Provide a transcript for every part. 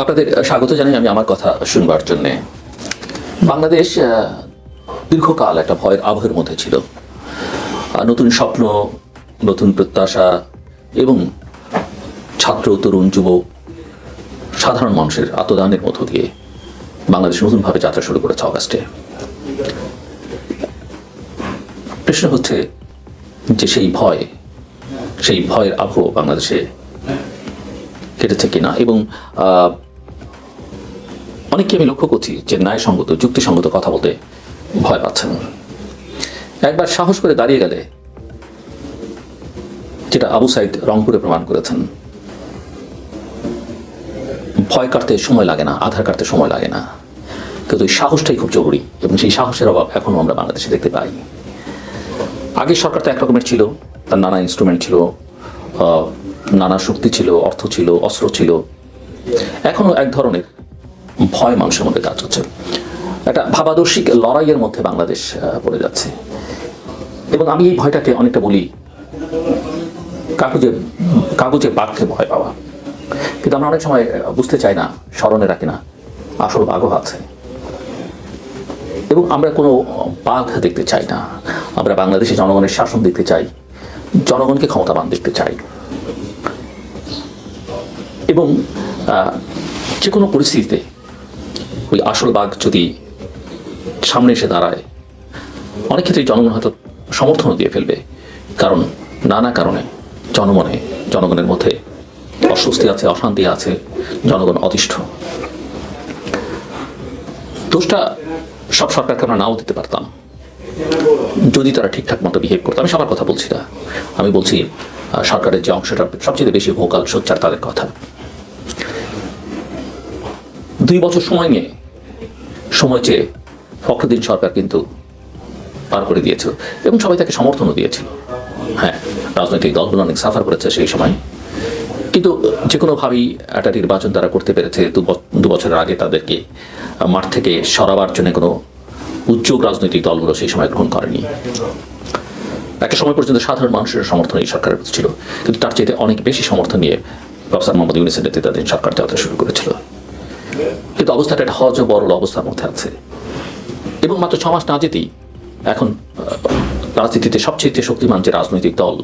আপনাদের স্বাগত জানাই আমি আমার কথা শুনবার জন্য। বাংলাদেশ দীর্ঘকাল একটা ভয়ের আবহের মধ্যে ছিল। নতুন স্বপ্ন, নতুন প্রত্যাশা এবং ছাত্র, তরুণ, যুবক, সাধারণ মানুষের আত্মদানের মধ্য দিয়ে বাংলাদেশ নতুনভাবে যাত্রা শুরু করেছে অগাস্টে। প্রশ্ন হচ্ছে যে সেই ভয়ের আবহ বাংলাদেশে কেটেছে কিনা, এবং অনেককে আমি লক্ষ্য করছি যে ন্যায়সঙ্গত, যুক্তিসঙ্গত কথা বলতে ভয় পাচ্ছেন। একবার সাহস করে দাঁড়িয়ে গেলে, যেটা আবু সাইদ রংপুরে প্রমাণ করেছেন, ভয় কাটতে সময় লাগে না, আধার কাটতে সময় লাগে না, কিন্তু এই সাহসটাই খুব জরুরি, এবং সেই সাহসের অভাব এখনো আমরা বাংলাদেশে দেখতে পাই। আগের সরকার তো এক রকমের ছিল, তার নানা ইনস্ট্রুমেন্ট ছিল, নানা শক্তি ছিল, অর্থ ছিল, অস্ত্র ছিল। এখনো এক ধরনের ভয় মানুষের মধ্যে কাজ হচ্ছে, একটা ভাবাদর্শিক লড়াইয়ের মধ্যে বাংলাদেশ পড়ে যাচ্ছে। এবং আমি এই ভয়টাকে অনেকটা বলি কাগজে বাঘকে ভয় পাওয়া, কিন্তু আমরা অনেক সময় বুঝতে চাই না, স্মরণে রাখি না আসল বাঘও আছে। এবং আমরা কোনো বাঘ দেখতে চাই না, আমরা বাংলাদেশে জনগণের শাসন দেখতে চাই, জনগণকে ক্ষমতাবান দেখতে চাই। এবং যে কোনো পরিস্থিতিতে ওই আসল বাঘ যদি সামনে এসে দাঁড়ায়, অনেক ক্ষেত্রে জনগণ হয়তো সমর্থনও দিয়ে ফেলবে, কারণ নানা কারণে জনগণের মধ্যে অস্বস্তি আছে, অশান্তি আছে, জনগণ অতিষ্ঠ। দোষটা সব সরকারকে আমরা নাও দিতে পারতাম যদি তারা ঠিকঠাক মতো বিহেভ করতো। আমি সবার কথা বলছি না, আমি বলছি সরকারের যে অংশটা সবচেয়ে বেশি ভোকাল, সোচ্চার, তাদের কথা। 2 বছর সময় চেয়ে ফখরুদ্দিন সরকার কিন্তু পার করে দিয়েছিল, এবং সবাই তাকে সমর্থনও দিয়েছিল। হ্যাঁ, রাজনৈতিক দলগুলো অনেক সাফার করেছে সেই সময়, কিন্তু যে কোনোভাবেই একটা নির্বাচন তারা করতে পেরেছে। 2 বছরের আগে তাদেরকে মাঠ থেকে সরাবার জন্য কোনো উদ্যোগ রাজনৈতিক দলগুলো সেই সময় গ্রহণ করেনি। একটা সময় পর্যন্ত সাধারণ মানুষের সমর্থন এই সরকারের ছিল, কিন্তু তার চেয়ে অনেক বেশি সমর্থন নিয়ে প্রফেসর মোহাম্মদ ইউনূসের নেতৃত্বাধীন সরকার যাত্রা শুরু করেছিল। কিন্তু অবস্থাটা একটা বড় অবস্থার মধ্যে আছে, এবং মাত্র 6 মাস না যেতেই এখন রাজনীতিতে সবচেয়ে শক্তিমান যে রাজনৈতিক দল,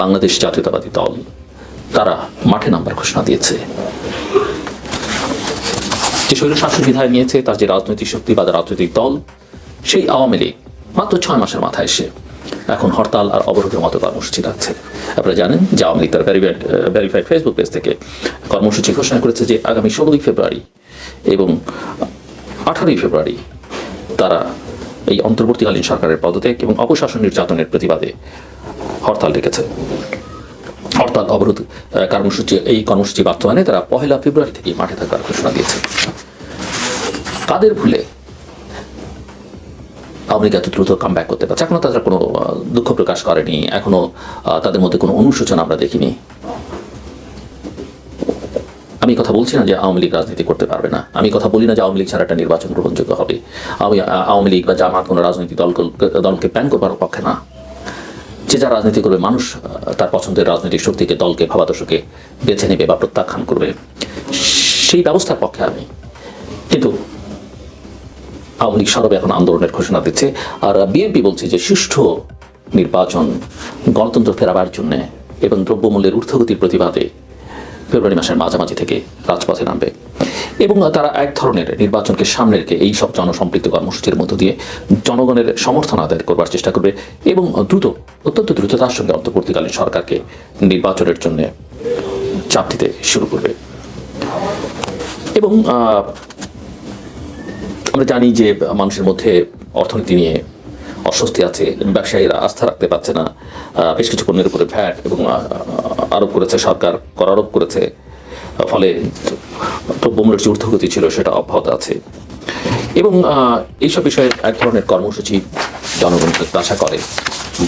বাংলাদেশ জাতীয়তাবাদী দল, তারা মাঠে নামবার ঘোষণা দিয়েছে। যে স্বৈরশাসন বিধায় নিয়েছে তার যে রাজনৈতিক শক্তি বা রাজনৈতিক দল, সেই আওয়ামী লীগ মাত্র 6 মাসের মাথায় এসে এখন হরতাল আর অবরোধের মতো কর্মসূচি রাখছে। আপনারা জানেন যে আওয়ামী লীগ তার ভেরিফাইড ফেসবুক পেজ থেকে কর্মসূচি ঘোষণা করেছে যে আগামী 16ই ফেব্রুয়ারি এবং 18ই ফেব্রুয়ারি তারা এই অন্তর্বর্তীকালীন সরকারের পদত্যাগ এবং অপশাসন নির্যাতনের প্রতিবাদে হরতাল ডেকেছে। হরতাল, অবরোধ কর্মসূচি বাস্তবায়নে তারা 1 ফেব্রুয়ারি থেকে মাঠে থাকার ঘোষণা দিয়েছে। কাদের ভুলে আওয়ামী লীগ এত দ্রুত কাম ব্যাক করতে পারছে? এখনো তারা কোনো দুঃখ প্রকাশ করেনি, এখনো তাদের মধ্যে কোনো অনুশোচনা আমরা দেখিনি। আমি কথা বলছি না যে আওয়ামী লীগ রাজনীতি করতে পারবে না, আমি কথা বলি না যে আওয়ামী লীগ ছাড়া একটা নির্বাচন গ্রহণযোগ্য হবে। আওয়ামী লীগ বা জামাত কোনো রাজনৈতিক দলকে প্যান করবার পক্ষে না। যে যা রাজনীতি করবে, মানুষ তার পছন্দের রাজনৈতিক শক্তিকে, দলকে, ভাবাদর্শকে বেছে নেবে বা প্রত্যাখ্যান করবে, সেই ব্যবস্থার পক্ষে আমি। কিন্তু আওয়ামী লীগ সরবে এখন আন্দোলনের ঘোষণা দিচ্ছে, আর বিএনপি বলছে যে সুষ্ঠু নির্বাচন, গণতন্ত্র ফেরাবার জন্য এবং দ্রব্যমূল্যের ঊর্ধ্বগতির প্রতিবাদে ফেব্রুয়ারি মাসের মাঝামাঝি থেকে রাজপথে নামবে, এবং তারা এক ধরনের নির্বাচনকে সামনে রেখে এই সব জনসম্পৃক্ত কর্মসূচির মধ্য দিয়ে জনগণের সমর্থন আদায় করবার চেষ্টা করবে, এবং অত্যন্ত দ্রুততার সঙ্গে অন্তর্বর্তীকালীন সরকারকে নির্বাচনের জন্য চাপ দিতে শুরু করবে। এবং আমরা জানি যে মানুষের মধ্যে অর্থনীতি নিয়ে অস্বস্তি আছে, ব্যবসায়ীরা আস্থা রাখতে পারছে না, বেশ কিছু পণ্যের উপরে ভ্যাট এবং আরোপ করেছে সরকার, কর আরোপ করেছে, ফলে দ্রব্যমূল্যের যে ঊর্ধ্বগতি ছিল সেটা অব্যাহত আছে। এবং এইসব বিষয়ে এক ধরনের কর্মসূচি জনগণ প্রত্যাশা করে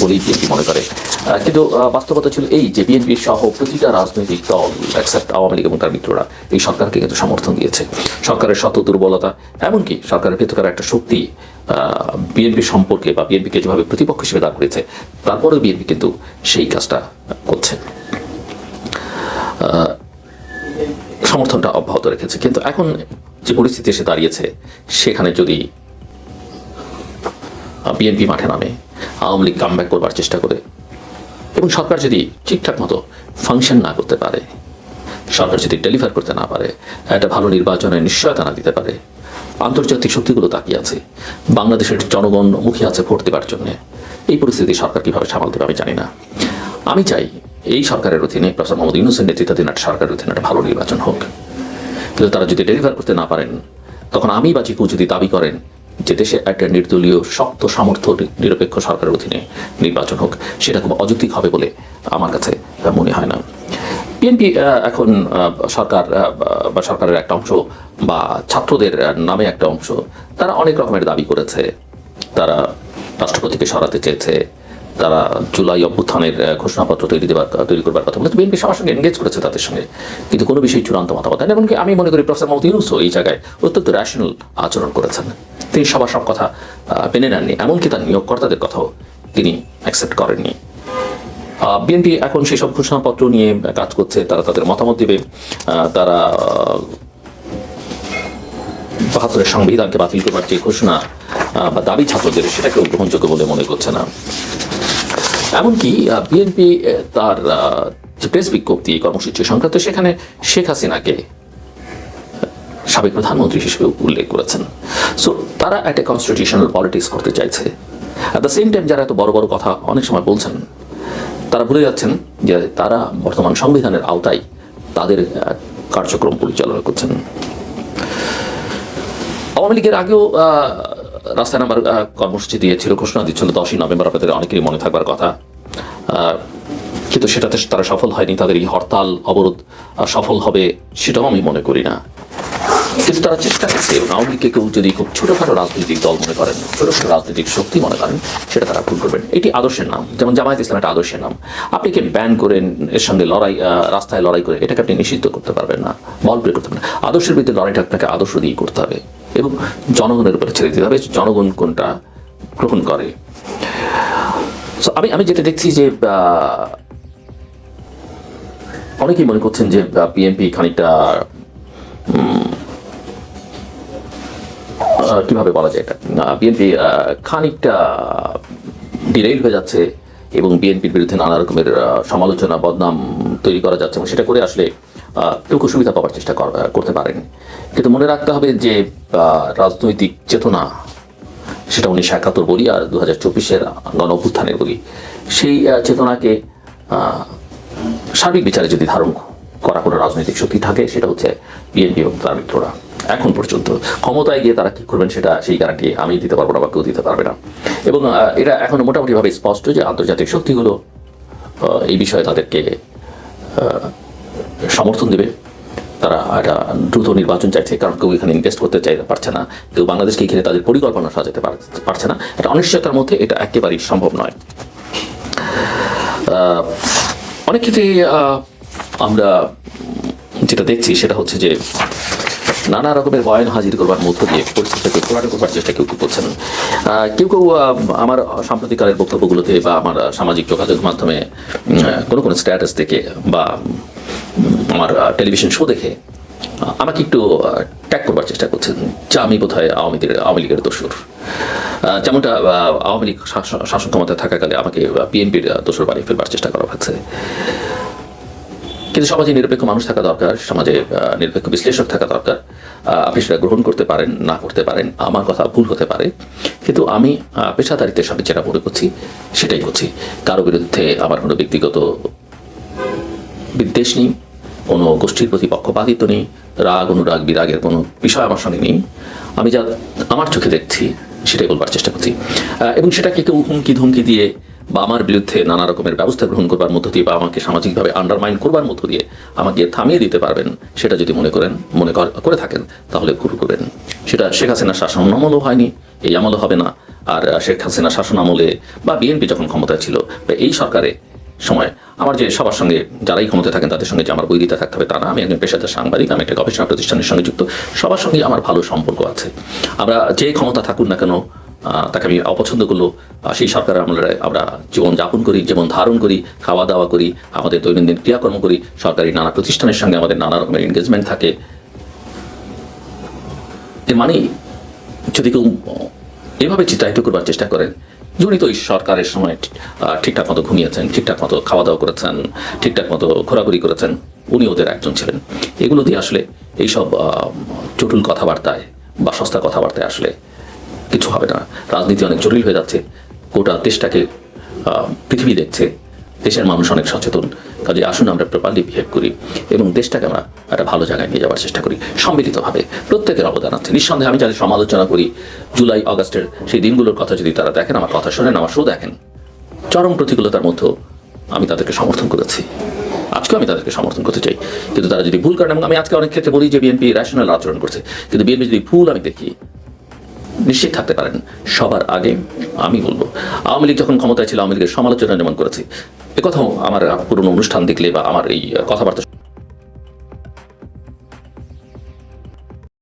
বলেই বিএনপি মনে করে। কিন্তু বাস্তবতা ছিল এই যে বিএনপি সহ প্রতিটা রাজনৈতিক দল এক্সেপ্ট আওয়ামী লীগ এবং তার মিত্ররা এই সরকারকে কিন্তু সমর্থন দিয়েছে। সরকারের শত দুর্বলতা, এমনকি সরকারের ভেতরকার একটা শক্তি বিএনপি সম্পর্কে বা বিএনপিকে যেভাবে প্রতিপক্ষ হিসেবে দাঁড় করেছে, তারপরেও বিএনপি কিন্তু সেই কাজটা করছে। সমর্থনটা অব্যাহত রেখেছে। কিন্তু এখন যে পরিস্থিতি এসে দাঁড়িয়েছে, সেখানে যদি বিএনপি মাঠে নামে, আওয়ামী লীগ কামব্যাক করবার চেষ্টা করে এবং সরকার যদি ঠিকঠাক মতো ফাংশন না করতে পারে, সরকার যদি ডেলিভার করতে না পারে, একটা ভালো নির্বাচনের নিশ্চয়তা না দিতে পারে, আন্তর্জাতিক শক্তিগুলো তাকিয়ে আছে, বাংলাদেশের জনগণ মুখে আছে ভোট দেবার জন্য, এই পরিস্থিতি সরকার কিভাবে সামাল দেবে আমি জানি না। আমি চাই এই সরকারের অধীনে প্রফেসর মোহাম্মদ ইউনূসের নেতৃত্বাধীন একটা সরকারের অধীনে একটা ভালো নির্বাচন হোক। কিন্তু তারা যদি ডেলিভার করতে না পারেন, তখন আমি বা চিকু যদি দাবি করেন যে দেশে একটা নির্দলীয় শক্ত সামর্থ্য নিরপেক্ষ সরকারের অধীনে নির্বাচন হোক, সেটা খুব অযৌক্তিক হবে বলে আমার কাছে মনে হয় না। বিএনপি এখন সরকার বা সরকারের একটা অংশ বা ছাত্রদের নামে একটা অংশ, তারা অনেক রকমের দাবি করেছে। তারা রাষ্ট্রপতিকে সরাতে চেয়েছে, তারা জুলাই অভ্যুত্থানের ঘোষণাপত্র তৈরি করবার কথা বলেছে। বিএনপি সবার সঙ্গে এনগেজ করেছে তাদের সঙ্গে, কিন্তু কোনো বিষয়ে চূড়ান্ত মতামত দেন। এমনকি আমি মনে করি প্রফেসর মোহাম্মদ ইউনূসও এই জায়গায় অত্যন্ত র্যাশনাল আচরণ করেছেন। তিনি সবার সব কথা মেনে নেননি, এমনকি তার নিয়োগকর্তাদের কথাও তিনি অ্যাকসেপ্ট করেননি। বিএনপি এখন সেই সব ঘোষণাপত্র নিয়ে কাজ করছে, তারা তাদের মতামত দেবে। তারা ৭২ সংবিধানকে বাতিল করবার যে ঘোষণা বা দাবি ছাত্রদের, সেটাকেও গ্রহণযোগ্য বলে মনে করছে না। এমনকি বিএনপি তার যে প্রেস বিজ্ঞপ্তি কর্মসূচি সংক্রান্ত, সেখানে শেখ হাসিনাকে সাবেক প্রধানমন্ত্রী হিসেবে উল্লেখ করেছেন। সো তারা একটা কনস্টিটিউশনাল পলিটিক্স করতে চাইছে। অ্যাট দ্য সেম টাইম যারা এত বড় বড় কথা অনেক সময় বলছেন, তারা ভুলে যাচ্ছেন যে তারা বর্তমান সংবিধানের আওতায় তাদের কার্যক্রম পরিচালনা করছেন। আওয়ামী লীগের আগেও রাস্তায় নামার কর্মসূচি দিয়েছিল, ঘোষণা দিচ্ছিল 10ই নভেম্বর, আপনাদের অনেকেরই মনে থাকবার কথা। কিন্তু সেটাতে তারা সফল হয়নি। তাদের এই হরতাল অবরোধ সফল হবে সেটাও আমি মনে করি না। কিন্তু তারা চেষ্টা করছে। আওয়ামী লীগকে কেউ যদি খুব ছোটোখাটো রাজনৈতিক দল মনে করেন, ছোটোখাটো রাজনৈতিক শক্তি মনে করেন, সেটা তারা ভুল করবেন। এটি আদর্শের নাম, যেমন জামায়াত ইসলাম একটা আদর্শের নাম। আপনি কে ব্যান করেন, এর সঙ্গে লড়াই, রাস্তায় লড়াই করে এটাকে আপনি নিষিদ্ধ করতে পারবেন না, বল প্রয়োগ করতে পারবেন না। আদর্শের বিরুদ্ধে লড়াইটা আপনাকে আদর্শ দিয়েই করতে হবে এবং জনগণের উপরে ছেড়ে দিতে হবে, জনগণ কোনটা গ্রহণ করে। আমি যেটা দেখছি যে অনেকেই মনে করছেন যে বিএনপি খানিকটা কিভাবে বলা যায়, এটা বিএনপি খানিকটা ডিরেইল হয়ে যাচ্ছে এবং বিএনপির বিরুদ্ধে নানা রকমের সমালোচনা, বদনাম তৈরি করা যাচ্ছে এবং সেটা করে আসলে কেউ সুবিধা পাওয়ার চেষ্টা করতে পারেন। কিন্তু মনে রাখতে হবে যে রাজনৈতিক চেতনা, সেটা 1971 বলি আর 2024-এর গণ অভ্যুত্থানের বলি, সেই চেতনাকে সার্বিক বিচারে যদি ধারণ করা কোনো রাজনৈতিক শক্তি থাকে, সেটা হচ্ছে বিএনপি এবং তার মিত্ররা। এখন পর্যন্ত ক্ষমতায় গিয়ে তারা কি করবেন সেটা সেই গ্যারান্টি আমি দিতে পারবো না বা কেউ দিতে পারবে না। এবং এটা এখন মোটামুটিভাবে স্পষ্ট যে আন্তর্জাতিক শক্তিগুলো এই বিষয়ে তাদেরকে সমর্থন দেবে। তারা একটা দ্রুত নির্বাচন চাইছে, কারণ কেউ এখানে ইনভেস্ট করতে পারছে না, কেউ বাংলাদেশকে ঘিরে তাদের পরিকল্পনা সাজাতে পারছে না। এটা অনিশ্চয়তার মধ্যে এটা একেবারেই সম্ভব নয়। অনেক ক্ষেত্রে আমরা যেটা দেখছি সেটা হচ্ছে যে নানা রকমের বয়ান হাজির করবার মধ্য দিয়ে পরিস্থিতিকে ঘোরানো করবার চেষ্টা কেউ করছেন। কেউ আমার সাম্প্রতিককালের বক্তব্যগুলোতে বা আমার সামাজিক যোগাযোগ মাধ্যমে কোনো স্ট্যাটাস দেখে বা আমার টেলিভিশন শো দেখে আমাকে একটু ট্যাগ করবার চেষ্টা করছেন যে আমি বোধহয় আওয়ামী লীগের দোসর। যেমনটা আওয়ামী লীগ শাসন ক্ষমতায় থাকাকালে আমাকে বিএনপির দোসর বানিয়ে ফেলবার চেষ্টা করা হচ্ছে। কিন্তু সমাজে নিরপেক্ষ মানুষ থাকা দরকার, সমাজে নিরপেক্ষ বিশ্লেষক থাকা দরকার। আপনি সেটা গ্রহণ করতে পারেন, না করতে পারেন, আমার কথা ভুল হতে পারে, কিন্তু আমি পেশাদারিত্বের সঙ্গে যেটা মনে করছি সেটাই করছি। কারো বিরুদ্ধে আমার কোনো ব্যক্তিগত বিদ্বেষ নেই, কোনো গোষ্ঠীর প্রতি পক্ষপাতিত্ব নেই, রাগ অনুরাগ বিরাগের কোনো বিষয় আমার সঙ্গে নেই। আমি যা আমার চোখে দেখছি সেটাই বলবার চেষ্টা করছি। এবং সেটাকে কেউ হুমকি ধুমকি দিয়ে বা আমার বিরুদ্ধে নানা রকমের ব্যবস্থা গ্রহণ করবার মধ্য দিয়ে বা আমাকে সামাজিকভাবে আন্ডারমাইন করবার মধ্য দিয়ে আমাকে থামিয়ে দিতে পারবেন, সেটা যদি মনে করে থাকেন তাহলে ভুল করবেন। সেটা শেখ হাসিনার শাসন আমলও হয়নি, এই আমলও হবে না। আর শেখ হাসিনার শাসন আমলে বা বিএনপি যখন ক্ষমতায় ছিল বা এই সরকারে সময় আমার যে সবার সঙ্গে যারাই ক্ষমতায় থাকেন তাদের সঙ্গে যে আমার বৈরিতা থাকতে হবে তা না। আমি একজন পেশাদার সাংবাদিক, আমি একটা গবেষণা প্রতিষ্ঠানের সঙ্গে যুক্ত, সবার সঙ্গে আমার ভালো সম্পর্ক আছে। আমরা যে ক্ষমতা থাকুন না কেন তাকে আমি অপছন্দ করলো সেই সরকারের আমলে আমরা জীবন যাপন করি, জীবন ধারণ করি, খাওয়া দাওয়া করি, আমাদের দৈনন্দিন ক্রিয়াকর্ম করি, সরকারি নানা প্রতিষ্ঠানের সঙ্গে আমাদের নানা রকমের এনগেজমেন্ট থাকে। এর মানে যদি কেউ এভাবে চিত্রায়িত করবার চেষ্টা করেন যে উনি তো এই সরকারের সময় ঠিকঠাক মতো ঘুমিয়েছেন, ঠিকঠাক মতো খাওয়া দাওয়া করেছেন, ঠিকঠাক মতো ঘোরাঘুরি করেছেন, উনি ওদের একজন ছিলেন, এগুলো দিয়ে আসলে এইসব জটিল কথাবার্তায় বা সস্তা কথাবার্তায় আসলে কিছু হবে না। রাজনীতি অনেক জটিল হয়ে যাচ্ছে, গোটা দেশটাকে পৃথিবী দেখছে, দেশের মানুষ অনেক সচেতন। কাজে আসুন আমরা প্রপারলি বিহেভ করি এবং দেশটাকে আমরা একটা ভালো জায়গায় নিয়ে যাওয়ার চেষ্টা করি সম্মিলিতভাবে। প্রত্যেকের অবদান আছে নিঃসন্দেহে। আমি যাদের সমালোচনা করি জুলাই আগস্টের সেই দিনগুলোর কথা যদি তারা দেখেন, আমার কথা শোনেন, আমার শো দেখেন, চরম প্রতিকূলতার মধ্যেও আমি তাদেরকে সমর্থন করেছি, আজকেও আমি তাদেরকে সমর্থন করতে চাই। কিন্তু তারা যদি ভুল করেন, এবং আমি আজকে অনেক ক্ষেত্রে বলি যে বিএনপি র্যাশনাল আচরণ করছে, কিন্তু বিএনপি যদি ভুল আমি দেখি, নিশ্চিত থাকতে পারেন সবার আগে আমি বলবো আওয়ামী লীগ যখন ক্ষমতায় ছিল আওয়ামী লীগের সমালোচনা যেমন করেছি, একথাও আমার পুরনো অনুষ্ঠান দেখলে বা আমার এই কথাবার্তা